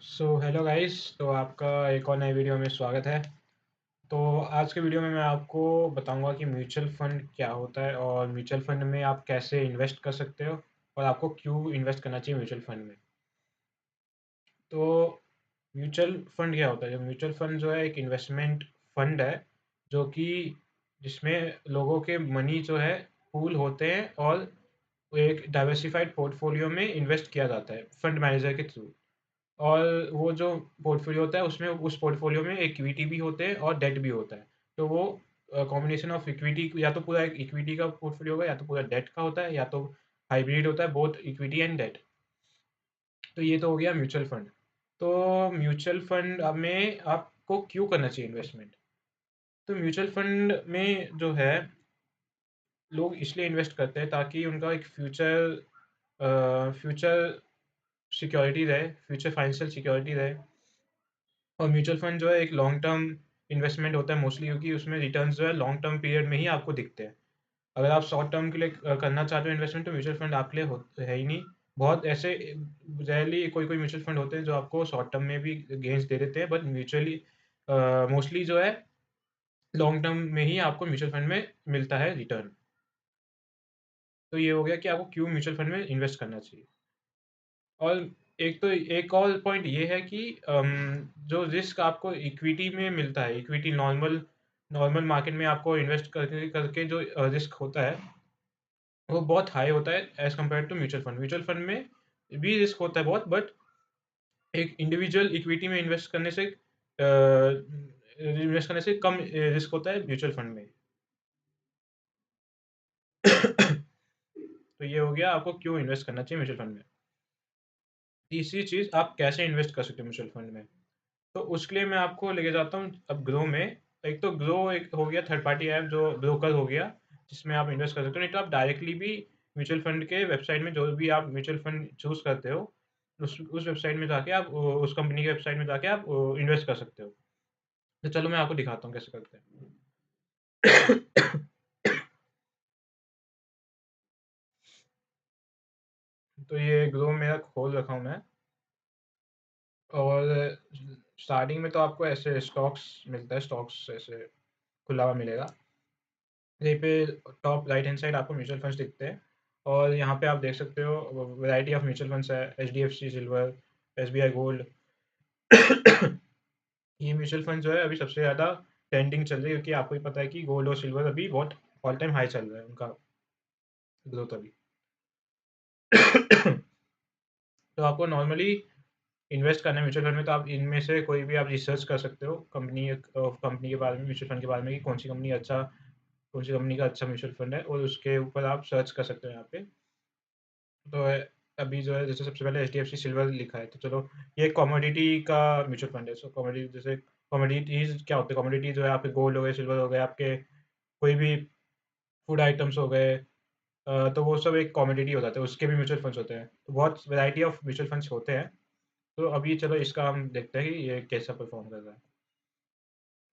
Hello guys. तो आपका एक और नए वीडियो में स्वागत है। तो आज के वीडियो में मैं आपको बताऊंगा कि म्यूचुअल फंड क्या होता है और म्यूचुअल फंड में आप कैसे इन्वेस्ट कर सकते हो और आपको क्यों इन्वेस्ट करना चाहिए म्यूचुअल फंड में। तो म्यूचुअल फंड क्या होता है? जो म्यूचुअल फंड जो है एक इन्वेस्टमेंट फंड है जो कि जिसमें लोगों के मनी जो है पूल होते हैं और एक डाइवर्सिफाइड पोर्टफोलियो में इन्वेस्ट किया जाता है फंड मैनेजर के थ्रू। और वो जो पोर्टफोलियो होता है उसमें उस पोर्टफोलियो में इक्विटी भी होते हैं और डेट भी होता है। तो वो कॉम्बिनेशन ऑफ इक्विटी, या तो पूरा इक्विटी का पोर्टफोलियो होगा या तो पूरा डेट का होता है या तो हाइब्रिड होता है, बोथ इक्विटी एंड डेट। तो ये तो हो गया म्यूचुअल फंड। तो म्यूचुअल फंड में आपको क्यों करना चाहिए इन्वेस्टमेंट? तो म्यूचुअल फंड में जो है लोग इसलिए इन्वेस्ट करते हैं ताकि उनका एक फ्यूचर सिक्योरिटी रहे, फ्यूचर फाइनेंशियल सिक्योरिटी रहे। और म्यूचुअल फंड जो है एक लॉन्ग टर्म इन्वेस्टमेंट होता है मोस्टली, क्योंकि उसमें रिटर्न्स जो है लॉन्ग टर्म पीरियड में ही आपको दिखते हैं। अगर आप शॉर्ट टर्म के लिए करना चाहते हो इन्वेस्टमेंट, तो म्यूचुअल फंड आपके लिए है ही नहीं। बहुत ऐसे रेयरली कोई कोई म्यूचुअल फंड होते हैं जो आपको शॉर्ट टर्म में भी गेंस दे देते हैं, बट म्यूचुअली मोस्टली जो है लॉन्ग टर्म में ही आपको म्यूचुअल फंड में मिलता है रिटर्न। तो ये हो गया कि आपको क्यों म्यूचुअल फंड में इन्वेस्ट करना चाहिए। और एक और पॉइंट ये है कि जो रिस्क आपको इक्विटी में मिलता है, इक्विटी नॉर्मल नॉर्मल मार्केट में आपको इन्वेस्ट करके करके जो रिस्क होता है वो बहुत हाई होता है as compared to mutual fund. Mutual fund में भी रिस्क होता है बहुत, बट एक इंडिविजुअल इक्विटी में इन्वेस्ट करने से कम रिस्क होता है म्यूचुअल फंड में। तो ये हो गया आपको क्यों इन्वेस्ट करना चाहिए म्यूचुअल फंड में। तीसरी चीज़, आप कैसे इन्वेस्ट कर सकते हो म्यूचुअल फंड में। तो उसके लिए मैं आपको लेके जाता हूँ अब ग्रो में। एक तो ग्रो एक हो गया थर्ड पार्टी ऐप जो ब्रोकर हो गया, जिसमें आप इन्वेस्ट कर सकते हो। नहीं तो आप डायरेक्टली भी म्यूचुअल फंड के वेबसाइट में, जो भी आप म्यूचुअल फंड चूज़ करते हो, उस वेबसाइट में जाके आप उस कंपनी के वेबसाइट में जाके आप इन्वेस्ट कर सकते हो। तो चलो मैं आपको दिखाता हूँ कैसे करते हैं। तो ये ग्रो मेरा खोल रखा हूँ मैं। और स्टार्टिंग में तो आपको ऐसे स्टॉक्स मिलता है, स्टॉक्स ऐसे खुला हुआ मिलेगा। यहीं पे टॉप राइट हैंड साइड आपको म्यूचुअल फंड्स दिखते हैं। और यहाँ पे आप देख सकते हो वैरायटी ऑफ म्यूचुअल फंड्स है, HDFC सिल्वर, SBI गोल्ड। ये म्यूचुअल फंड जो है अभी सबसे ज़्यादा ट्रेंडिंग चल रही है, क्योंकि आपको ही पता है कि गोल्ड और सिल्वर अभी बहुत ऑल टाइम हाई चल रहा है उनका ग्रोथ अभी। तो आपको नॉर्मली इन्वेस्ट करना है म्यूचुअल फंड में, तो आप इनमें से कोई भी आप रिसर्च कर सकते हो कंपनी के बारे में, म्यूचुअल फंड के बारे में, कि कौन सी कंपनी का अच्छा म्यूचुअल फंड है, और उसके ऊपर आप सर्च कर सकते हो यहाँ पे। तो अभी जो है जैसे सबसे पहले HDFC सिल्वर लिखा है, तो चलो ये कमोडिटी का म्यूचुअल फंड है। सो कमोडिटी जैसे कमोडिटीज़ क्या होते हैं? कमोडिटी जो है आपके गोल्ड हो गए, सिल्वर हो गए, आपके कोई भी फूड आइटम्स हो गए, तो वो सब एक कमोडिटी हो जाते हैं, उसके भी म्यूचुअल फंड्स होते हैं। तो बहुत वैरायटी ऑफ म्यूचुअल फंड्स होते हैं। तो अभी चलो इसका हम देखते हैं कि ये कैसा परफॉर्म कर रहा है।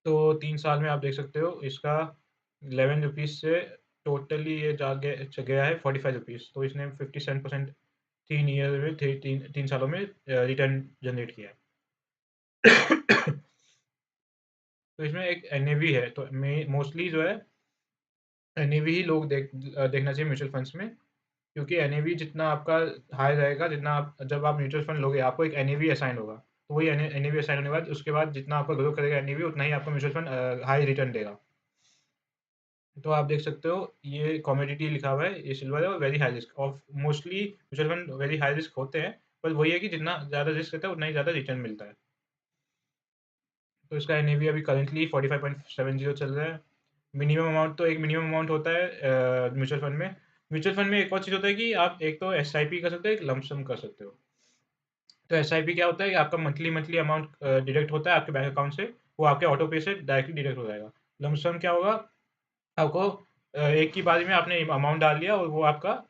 तो 3 साल में आप देख सकते हो इसका 11 रुपीज़ से टोटली ये गया है 45 रुपीज़। तो इसने 57% 3 ईयर में, तीन सालों में रिटर्न जनरेट किया है। तो इसमें एक NAV है, तो मोस्टली जो है NAV ही लोग देखना चाहिए म्यूचुअल फंड्स में। क्योंकि NAV जितना आपका हाई रहेगा, जितना आप जब आप म्यूचुअल फंड लोगे आपको एक NAV असाइन होगा। तो वही NAV असाइन होने के बाद उसके बाद जितना आपका ग्रो करेगा NAV, उतना ही आपका म्यूचुअल फंड हाई रिटर्न देगा। तो आप देख सकते हो ये कमोडिटी लिखा हुआ है, ये सिल्वर है और वेरी हाई रिस्क। और mostly mutual fund very high risk होते हैं, पर वही है कि जितना ज़्यादा रिस्क रहता है उतना ही ज़्यादा रिटर्न मिलता है। तो इसका NAV अभी करंटली 45.70 चल रहा है। मिनिमम अमाउंट, तो एक मिनिमम अमाउंट होता है म्यूचुअल फंड में। म्यूचुअल फंड में एक और चीज़ होता है कि आप एक तो SIP कर सकते हो, एक लमसम कर सकते हो। तो SIP क्या होता है कि आपका मंथली मंथली अमाउंट डिडक्ट होता है आपके बैंक अकाउंट से, वो आपके ऑटो पे से डायरेक्टली डिडक्ट हो जाएगा। लमसम क्या होगा, आपको एक ही बारी में आपने अमाउंट डाल दिया और वो आपका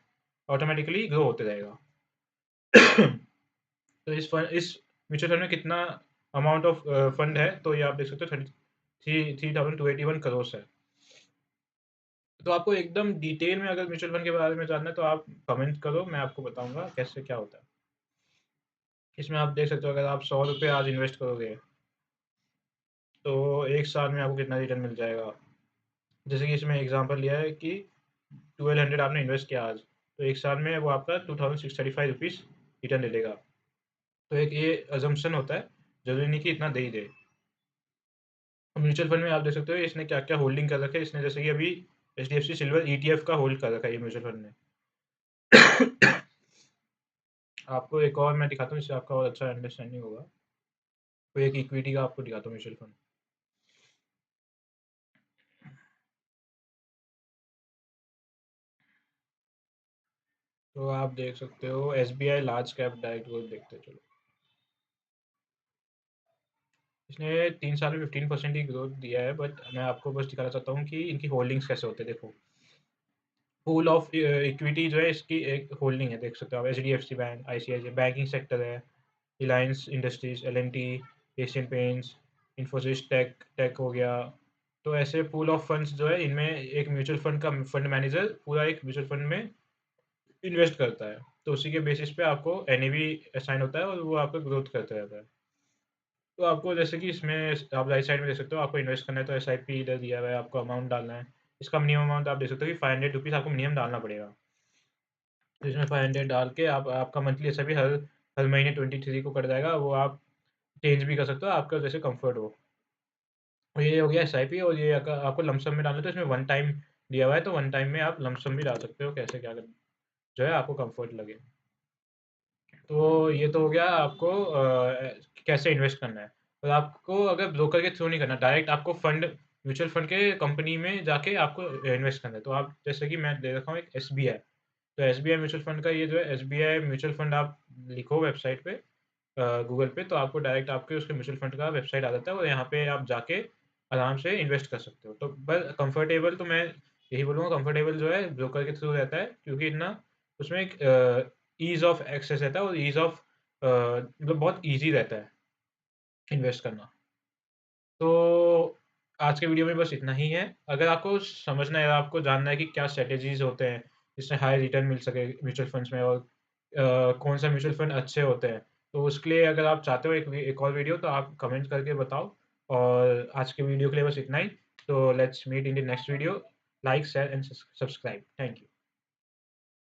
ऑटोमेटिकली ग्रो होते जाएगा। तो इस म्यूचुअल फंड में कितना अमाउंट ऑफ फंड है, तो ये आप देख सकते हो 33,281 करोड़ है। तो आपको एकदम डिटेल में अगर म्यूचुअल फंड के बारे में जानना है तो आप कमेंट करो, मैं आपको बताऊंगा कैसे क्या होता है। इसमें आप देख सकते हो, अगर आप ₹100 आज इन्वेस्ट करोगे, तो 1 साल में आपको कितना रिटर्न मिल जाएगा। जैसे कि इसमें एग्ज़ाम्पल लिया है कि 1200 आपने इन्वेस्ट किया आज, तो 1 साल में वो आपका ₹2635 रिटर्न दे देगा। तो एक ये अज़म्पशन होता है, ज़रूरी नहीं कि इतना दे ही दे। म्यूचुअल फंड में आप देख सकते हो इसने क्या-क्या होल्डिंग कर रखा है। इसने जैसे कि अभी एचडीएफसी सिल्वर ईटीएफ का होल्ड कर रखा है ये म्यूचुअल फंड ने। आपको एक और मैं दिखाता हूँ, इससे आपका और अच्छा अंडरस्टैंडिंग होगा। कोई एक इक्विटी का आपको दिखाता हूँ म्यूचुअल फंड। तो आप देख सकते हो SBI large cap direct growth देखते हैं, चलो। इसने 3 साल में 15% ही ग्रोथ दिया है, बट मैं आपको बस दिखाना चाहता हूँ कि इनकी होल्डिंग्स कैसे होते हैं। देखो, पूल ऑफ इक्विटी जो है इसकी एक होल्डिंग है, देख सकते हो आप। HDFC bank, ICICI banking sector है, रिलायंस इंडस्ट्रीज, एलएनटी, एशियन पेंट्स, इन्फोसिस टेक टेक हो गया। तो ऐसे पूल ऑफ फंड्स जो है, इनमें एक म्यूचुअल फंड का फंड मैनेजर पूरा एक म्यूचुअल फंड में इन्वेस्ट करता है। तो उसी के बेसिस पे आपको एनएवी असाइन होता है और वो आपका ग्रोथ करता रहता है। तो आपको जैसे कि इसमें आप राइट साइड में देख सकते हो, आपको इन्वेस्ट करना है तो एसआईपी इधर दिया हुआ है, आपको अमाउंट डालना है। इसका मिनिमम अमाउंट आप देख सकते हो कि ₹500 आपको मिनिमम डालना पड़ेगा। तो इसमें 500 डाल के आप आपका मंथली एसआईपी हर हर महीने 23 को कट जाएगा। वो आप चेंज भी कर सकते हो, आपका जैसे कंफर्ट हो। और ये हो गया एसआईपी। और ये अगर आपको लमसम में डालना है तो इसमें वन टाइम दिया हुआ है, तो वन टाइम में आप लमसम भी डाल सकते हो, कैसे क्या जो है आपको कंफर्ट लगे। तो ये तो हो गया आपको कैसे इन्वेस्ट करना है। और आपको अगर ब्रोकर के थ्रू नहीं करना, डायरेक्ट आपको फंड म्यूचुअल फंड के कंपनी में जाके आपको इन्वेस्ट करना है। तो आप जैसे कि मैं दे रखा हूँ एक एसबीआई। तो एसबीआई म्यूचुअल फंड का ये जो है एसबीआई म्यूचुअल फंड आप लिखो वेबसाइट पे, गूगल पे, तो आपको डायरेक्ट आपके उसके म्यूचुअल फंड का वेबसाइट आ जाता है और यहाँ पे आप जाके आराम से इन्वेस्ट कर सकते हो। तो बस कंफर्टेबल तो मैं यही बोलूँगा, कंफर्टेबल जो है ब्रोकर के थ्रू रहता है, क्योंकि इतना उसमें एक ईज़ ऑफ एक्सेस रहता है और ईज़ ऑफ मतलब बहुत ईज़ी रहता है इन्वेस्ट करना। तो आज के वीडियो में बस इतना ही है। अगर आपको समझना है, आपको जानना है कि क्या स्ट्रैटेजीज़ होते हैं जिससे हाई रिटर्न मिल सके म्यूचुअल फंड्स में, और कौन-सा म्यूचुअल फंड अच्छे होते हैं, तो उसके लिए अगर आप चाहते हो एक और वीडियो, तो आप कमेंट करके बताओ। और आज के वीडियो के लिए बस इतना ही। तो let's meet in the next video. Like, share and subscribe. Thank you.